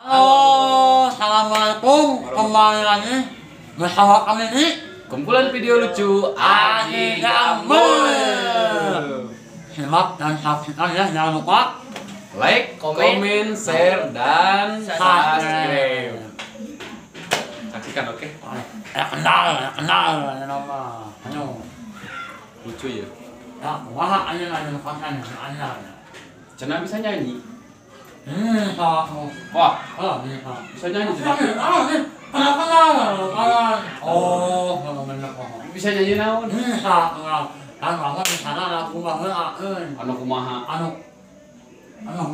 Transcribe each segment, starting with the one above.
Halo, assalamualaikum. Kembali lagi bersama kami di kumpulan video lucu Adi Gambul. Simak dan saksikan ya, jangan lupa like, komen, share, dan subscribe. Saksikan, oke? Kenal ya nama. Ayo, Lucu ya. ya, wah, ayo konten anda. Cina bisa nyanyi. Salah. Wah, Bisa. bisa nyanyi. Kenal. Oh, bener kok. Bisa nyanyi naon? Bisa. Kan bangun di sana ada rumah heulaeun. Anu kumaha? Anu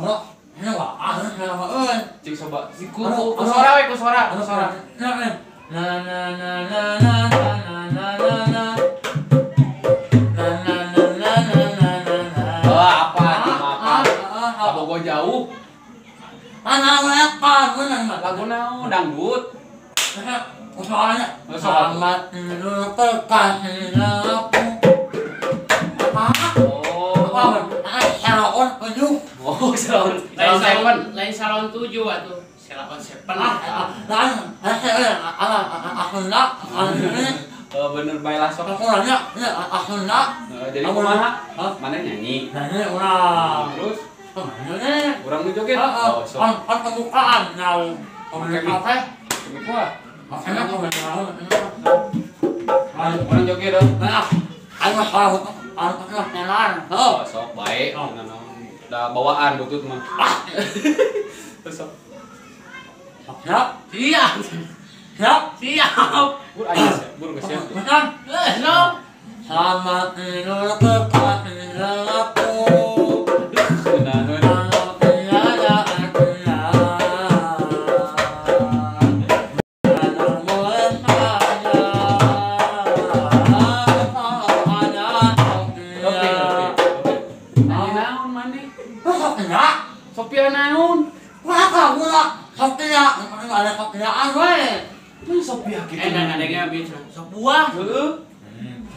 bro, ini wah, saya heulaeun. Cik coba. Ku suara we, ku suara. Anu suara. Na na na na na na na na. Bogo jauh. Lagu naon? Dangdut. Soalnya selamat tidur kekasih aku. Salon 7. Oh, salon 7. Lain salon 7 atuh. Salon 7. Bener bae lah sok. Jadi kumaha? Mana nyanyi? Terus urang nu joget. Oh, sok. Kan pembukaan nyau. Kafe. Wah, Makanya urang joget dong. ayo kalau tenar. Oh, sok baik. Da bawaan butut mah. Terus sok. Siap. Siap. Bur aya bur geus siap. No. Selamat tidur kekasih aku. Seunanun. Kalau tiada artinya, jangan boleh saja. Kalau ada Oke. artinya. Nyanyi naon mandi? Sophia, Sophia naon? wah kamu lah Sophia, ada Sophiaan weh. Mun Sophia kitu. Ngadengnya bisa. Sebuah. Heeh.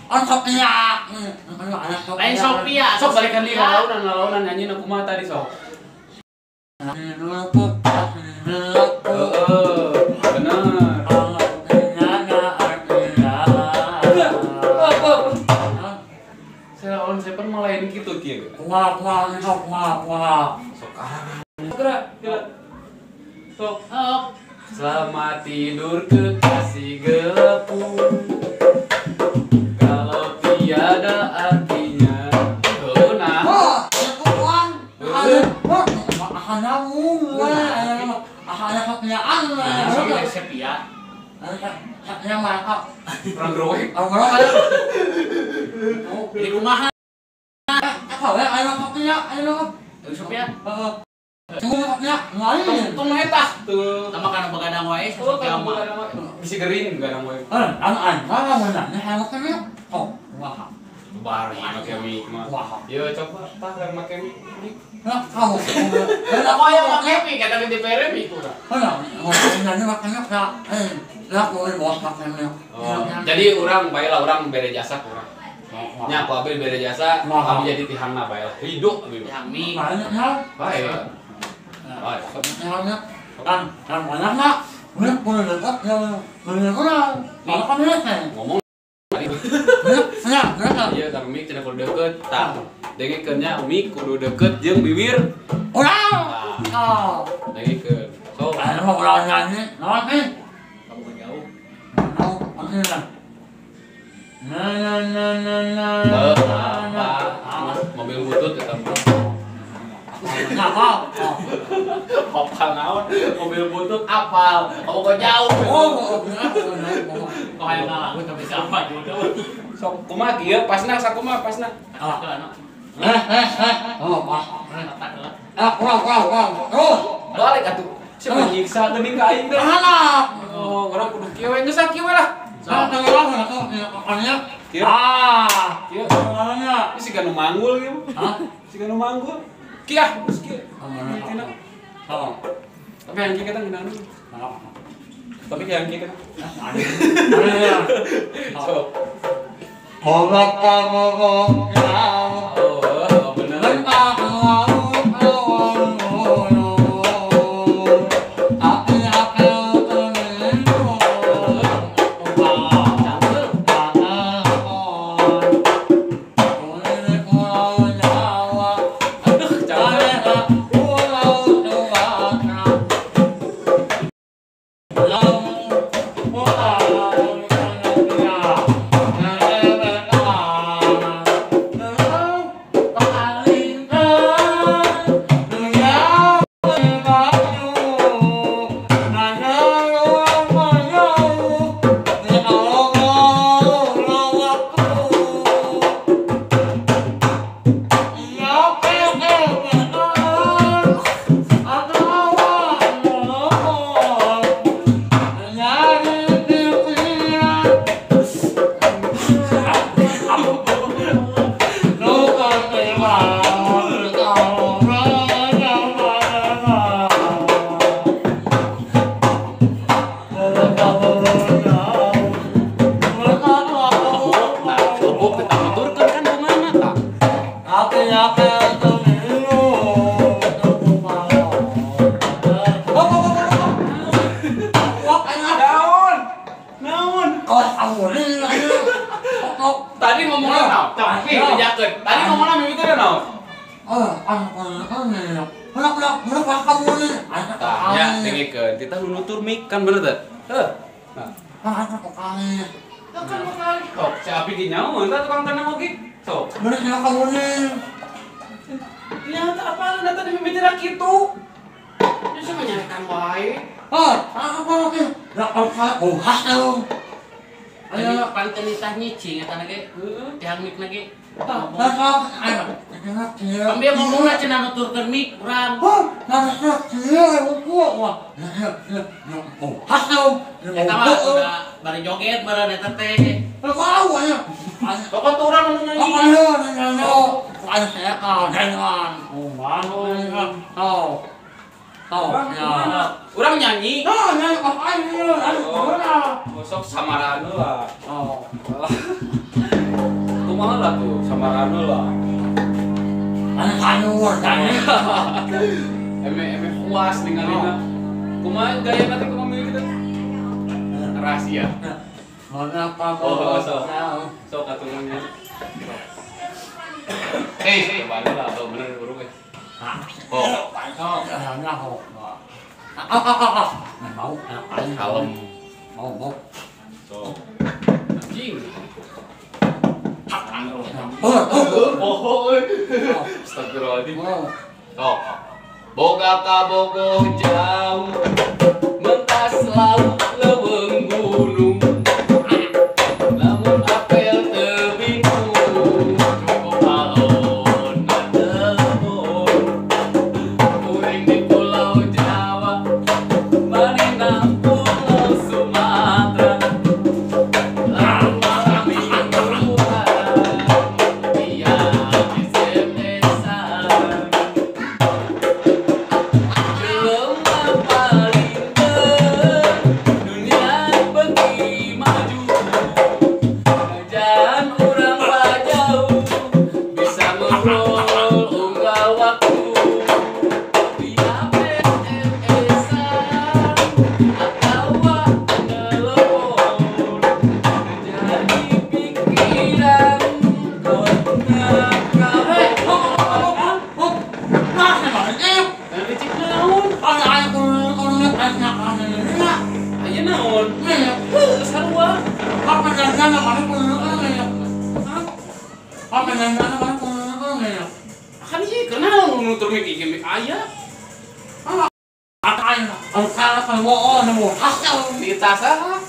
Oh Sophia, ada Sophia. Lain Sophia. Sok balikan di ngalaunan nyanyi na kumaha tadi sok. Tidur kekasih aku. Heeh. Bener. Kalau tiada artinya. Salon 7 mah lain kitu kieu. Wah, sok. Sok gerak. Sok. Selamat tidur kekasih gelapku. Kalau tiada artinya. Nah. Oh, itu kan. Ada mulai. Ada Sophiaan lah. Sepia. Yang mana? Orang growek. Orang ada. Di kumaha? Apa ya? Ayo Sepia. Semua lain. Tong eta tuh. Sama kana begadang wae Oh, Sepia mah. bisa gering enggak namanya. Mana mana? Helmnya. Oh, wah. Baru make mic mah. Wah. Yo coba tah make mic. Nah, kamu. Oh ya make mic kata di DPR mic urang. Mana? Ini makanya enggak. Lah boleh bos makanya. Oh, jadi orang baiklah orang bere jasa kurang. Nya ku abel bere jasa, kami jadi tihangna bae lah. Ridho abi. Yang mic. Banyak Baik. Baik. Banyak kan banyak nak. Boleh dekat ya. Boleh kurang. Kalau kamu ya. Ngomong Banyak. ieu ka mic cenah kudu deukeut. Tah, dengekeun nya mic kudu deukeut jeung bibir. Udah. Oh. Dengekeun. So, Ada mau ulang nyanyi. Naon nih? Kamu jauh. mobil butut eta mah. Apa? Hafal naon? Mobil butut apal. Kamu kok jauh. Kok aya ngalamun tapi sama juga. Sok kumaha kieu pasna sakumaha pasna. Oh, pas. Kurang. Terus. Balik atuh. Siapa nyiksa geuning ka aing teh? Anak. Oh, urang kudu kieu we geus kieu we lah. Kieu. Kieu. Ini siga nu manggul kieu. Siga nu manggul. Kieu, geus kieu. Tapi yang kieu kita ngeunaan. Tapi yang kieu kita. So. Oh, bener. Tadi ngomongnya naon? Tapi bejakeun. Tadi ngomongna mimitireun naon? Ya, dengikeun. Kita nu nutur mik kan bener teh? Heuh. Nah. Kan bakal kok si Api di nyawa, entah tukang tanam lagi. Sok. Bener sih kamu nih. Ya, apa lu tadi mimitireun kitu? Ya sama nyarekan wae. Apa lagi? Dak apa hasil. Ayo pantenitah nyicing eta ge. Yang mik lagi. Ambil ngomongna cenah nuturkeun mik urang. Eta mah udah bari joget meureun eta teh. Pokok tuh urang nu nyanyi. Urang nyanyi. Sok samaranu lah. Kumaha lah tuh samaranu lah. Eme puas ningalina. Kumaha gaya nanti kumaha milih kita? Rahasia. Sok aturannya. Coba lah, tuh bener buruk ya. Kalem. Mau. Sok. Anjing. Astagfirullahaladzim. Sok. Boga ka bogoh jauh, mentas laut leuweung gunung. Lamun apel teu bingung, cukup alon ngademon. Kuring di Pulau Jawa, Marina Pulau Sumatera. Lamun malam mingguan, dia SMS-an. Jelema paling dunia beuki maju. Jangan urang jauh, bisa ngobrol unggal waktu. Via SMS-an atawa telepon. Jadi pikiran kontak Tapi cik naon? Aya naon? Sarua. Kan ieu kenal nutur mik ieu mik aya. Di tas ah.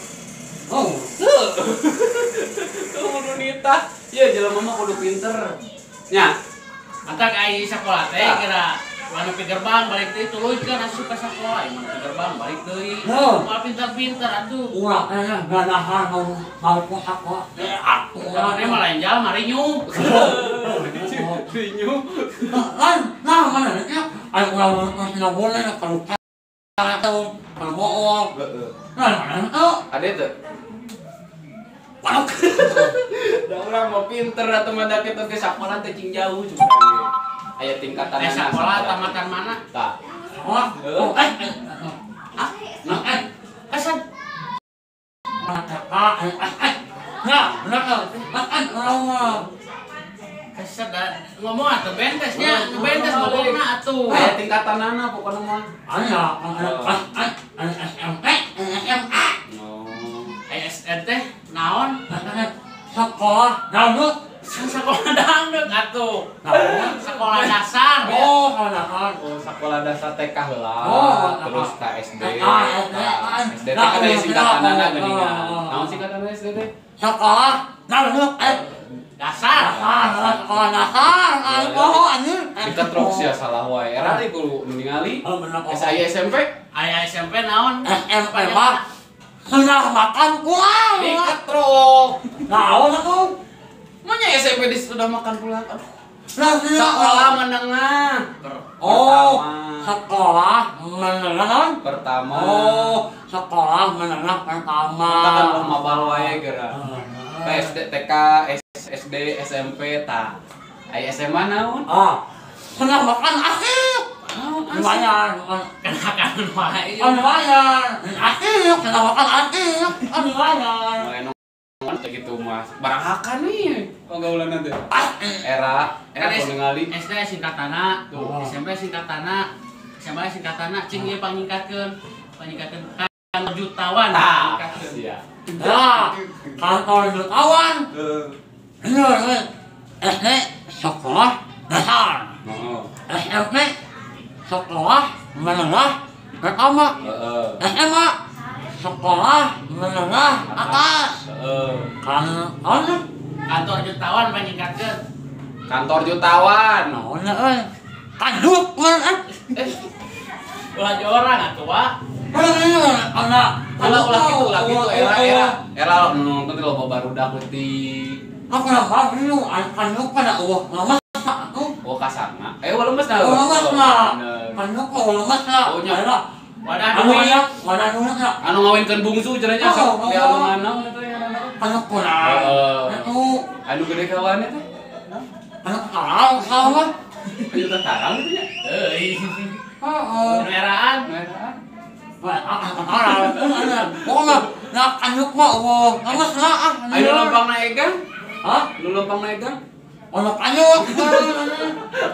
Tuh kudu nitah. Ieu jelema mah kudu pinter. Nya. Antak ai sakola teh kira anu pi gerbang balik deui tuluy kan asup ka sakola ieu pi gerbang balik deui. Moal pinter-pinter atuh. Urang mah lain jalma rinyuk. Rinyu. Ade teu? Da urang mau pinter atuh mah da kitu ge sakola teh cing jauh cuma aya tingkatan Sakola tamatan mana? Tah. Asan Kesed ngomong atuh bentesnya, nu bentes ngomongna atuh. Aya tingkatanana pokona mah. sekolah dangdut. Sekolah dangdut atuh. Naon? Sekolah dasar. Oh, sekolah dasar. Oh, sekolah dasar TK heula. Oh, Terus ka SD. SD. SD teh kan aya singkatanana geuningan. Naon singkatan SD teh? Sekolah dangdut. Dasar. Sekolah dasar. Oh, anjing. Kita trok sia salah wae. Era deui kudu nu ningali. Oh, bener kok. Aya SMP. Aya SMP naon? SMP mah sudah makan pulang. Diketrok. Naon aku? Manya SMP sudah makan pulang. Aduh. Sekolah menengah. Oh, sekolah menengah. Pertama. Oh, sekolah menengah pertama. Kita kan mau mabal wae geura. SD, TK, SD, SMP, ta. Aya SMA naon? Ah, sudah makan asik. Lumayan. Kenakan wae. Lumayan. Asik, sudah makan asik. Lumayan. Main teh gitu mah. Barang hakan nih. Pagaulan teh. Era Kan ningali. SD singkatana, tuh SMP singkatana, SMA singkatana, cing ieu panyingkatkeun. Kantor jutawan. Sia. Ya, kantor jutawan. Ini SD sekolah dasar. Heeh. SMP sekolah menengah pertama. Heeh. SMA sekolah menengah atas. Heeh. Kantor jutawan panyingkatkeun. Kantor jutawan. Naonnya euy? Kanjuk mana? Ulah orang atuh wa. Ulah gitu era nonton teh loba barudak leutik. Aku kenapa lu kanjuk pada lama aku. Oh kasarna. Lemes na. Lemes lah. Kanjuk lemes lah. Oh nya. Wadah Anu duit. aya, wadah duit lah. Anu ngawinkeun bungsu cenanya sok di alungan eta ya. Kanjuk kurang. Itu Anu gede kawan teh. kanjuk karang sama. Ayo teh tarang gitu nya. Euy. Heeh. Meraan. Pokoknya, nah kanjuk mah, lemes lah ah. Ayo lempang na egang. Hah? Lu lempang na egang. Ono kanjuk.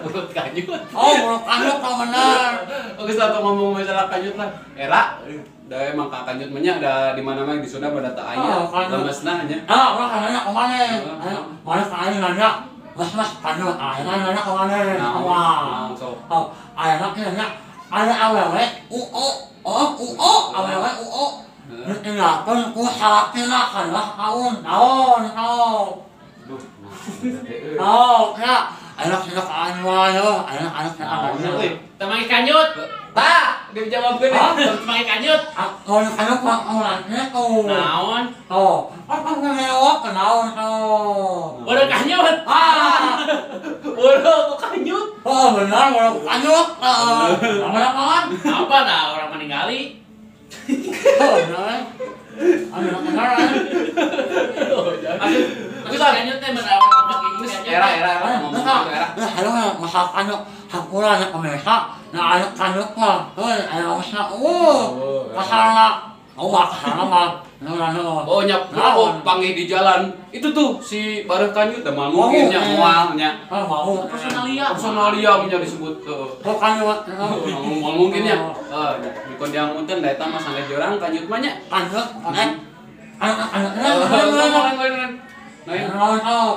Urut kanyut. Oh, ono kanjuk mah bener. Oke, satu ngomong masalah kanyut lah. Era, da emang ka kanyut mah nya da di mana-mana di Sunda pada teu aya. Lemesna nya. Ah, urang nanya ke mana? Mana kali nanya. Mas kanjuk, nanya ke mana? Wah. Oh, ayeuna nanya ada awewe awewe ditinggalkeun ku salakina kana kaun. Naon? Duh. Ya, ayeuna kita ka anu ayo, ayeuna kita ka. Temai kanyut. Tah, dijawabkeun deh. Temai kanyut. Kalau kanjuk mah orangnya tuh. Naon? Oh, apa ngelewat ke naon tuh? Udah kanyut. Udah kok kanyut. Oh benar, orang kanjuk. Apa kawan? Apa dah orang meninggali? Oh benar. Ayo benar. Aku kanyut teh berawal pakai ini aja. Era ngomong era. Halo, masalah kanjuk. Hampura anak pemirsa, nah anak kanjuk mah, ayo masa, kasarna, kasarna mah, Oh nyap, oh panggil di jalan. Itu tuh si bareng kanyut dah mungkin nya moalnya. mau, Personalia nya disebut oh kanjuk, mau mungkin nya. Di kondiang munten da eta mah sangge jorang kanyut mah nya. kanjuk,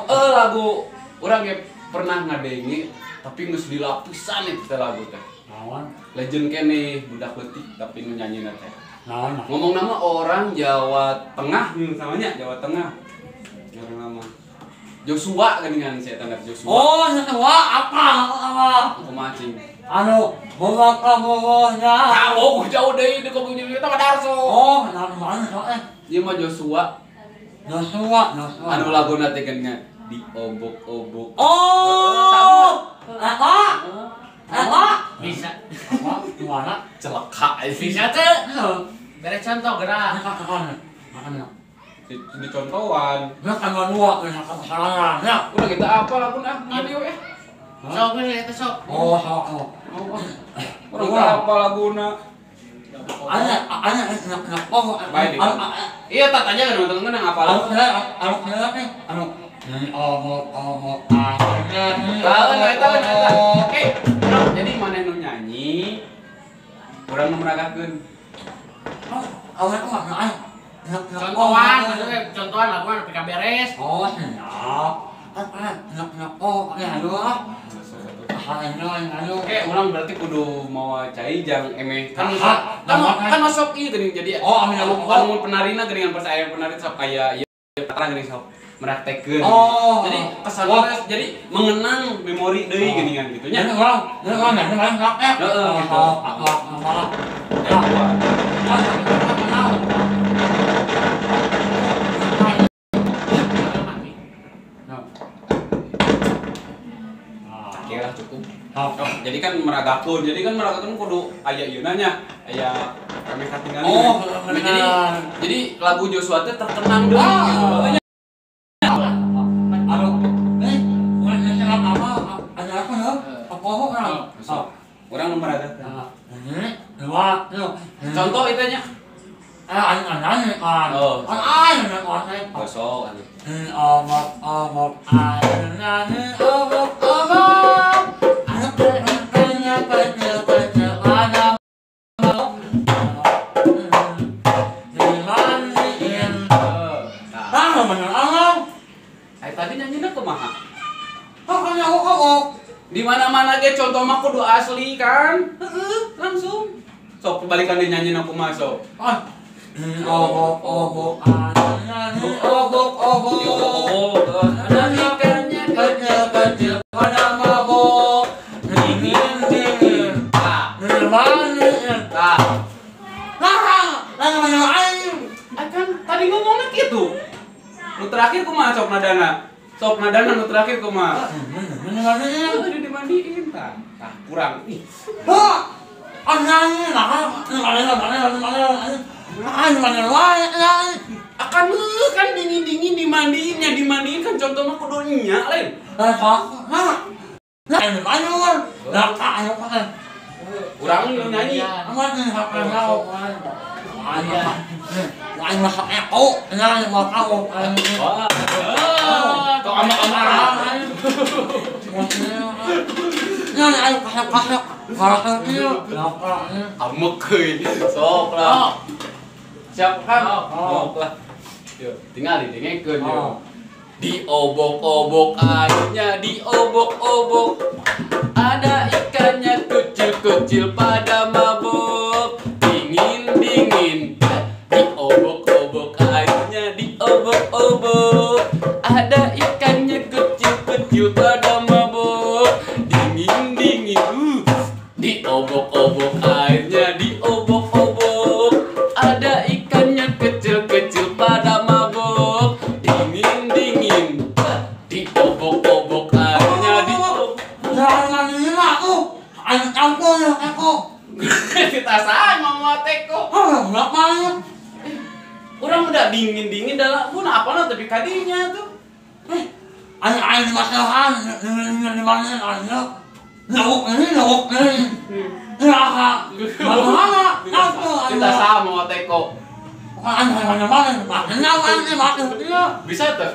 Lagu urang ge pernah ngadengi tapi geus dilapisan itu lagu teh. Legend kene budak leutik tapi nu nyanyina teh. Ngomong nama orang Jawa Tengah samanya Jawa Tengah. Yang nama Joshua kan dengan saya tanda Joshua. Oh, Joshua apa? Kumaha cing. Anu, boga kabogohnya. Tahu jauh deui di kampung kita mah Darso. Oh, mana soalnya? Ieu mah Joshua. Anu laguna teh kan diobok-obok. Oh, apa? Bisa. Apa? Gimana? Celaka Bisa teh. Bere contoh gerak. Makanya. Dicontohan. Dia kan dua kesalahan. Ya. Udah kita apa laguna ngadi we. Sok we eta sok. Oh, sok. Orang apa laguna? Ana enak oh. Baik. Iya tatanya kan teman-teman yang apa lagu? Anu jadi mana nu nyanyi? Urang nu meragakeun. Awalnya kok nggak Contohan, maksudnya contohan laguan PK beres. Oh, siap. Ya aduh. Orang berarti kudu mau cai jang emeh kan masuk ieu geuning jadi mun penarina geuningan pas aya penari sok aya ieu terang geuning sok meraktekeun. Jadi kesan jadi mengenang memori deui geuningan kitu nya. Orang Kira cukup. Jadi kan meragakeun kudu aya ieu nya, aya kami katingali. Jadi lagu Joshua teh terkenang deui gitu. Orang meragakeun. Contoh itu nya. Gosok anu. Tadi nyanyinya kumaha? Di mana-mana ge contoh mah kudu asli kan? Langsung. Sok balikan di nyanyinya kumaha sok. kecil pada mabok dingin kan tadi ngomongnya gitu. Nu terakhir kumaha sok nadana nu terakhir kumaha? Tadi dimandiin tah. Tah kurang. Ih. Akan kan dingin dimandiin kan contoh mah kudu nya lain. Urang nu nyanyi. Amek euy. Sok lah. Siap kan? Sok lah. Yuk, tinggal didengekeun yuk. Diobok-obok airnya, diobok-obok. Ada ikannya kecil-kecil pada mabok. Dingin. Diobok-obok airnya, diobok-obok. Ada ikannya kecil-kecil pada mabok. Dingin. Diobok-obok airnya, diobok-obok. Ada ikannya kecil-kecil pada mabok. Dingin. Diobok-obok airnya, diobok. Kita salah ngomong teko. Orang udah dingin dalam pun apa tapi kadinya tuh. Kita sama teko. Bisa tuh.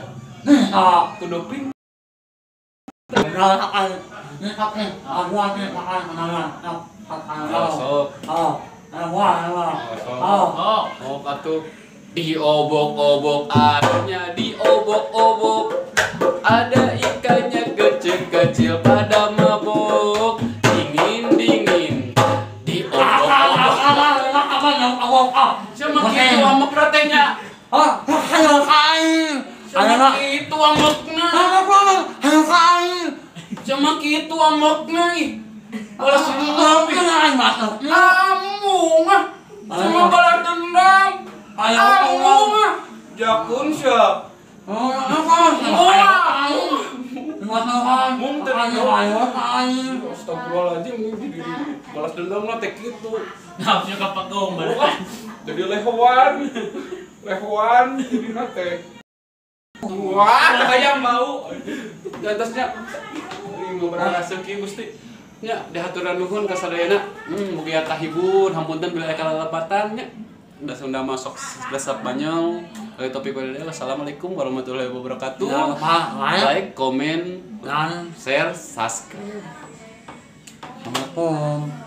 Kudu ping. Diobok-obok airnya, diobok-obok. Ada ikannya kecil-kecil pada mabok. Dingin. Diobok-obok. Cuma gitu amek ratenya. Cuma gitu amekna. Cuma gitu amekna ih. Balas dendam. Amu mah. Cuma balas dendam. Amu mah. Jakun siap. Astagfirullahaladzim, balas dendam lah tek itu. Nafsu kapagong Jadi lehoan jadi nate. Wah, kayak mau. Di atasnya ini berasa ki Gusti. Nya dihaturan nuhun ka sadayana. Mugi kahibur hampunten bila kalalapatan nya. Da Sunda masuk resep Banyong. Topik pada wassalamualaikum warahmatullahi wabarakatuh. Like, komen, share, subscribe. Assalamualaikum.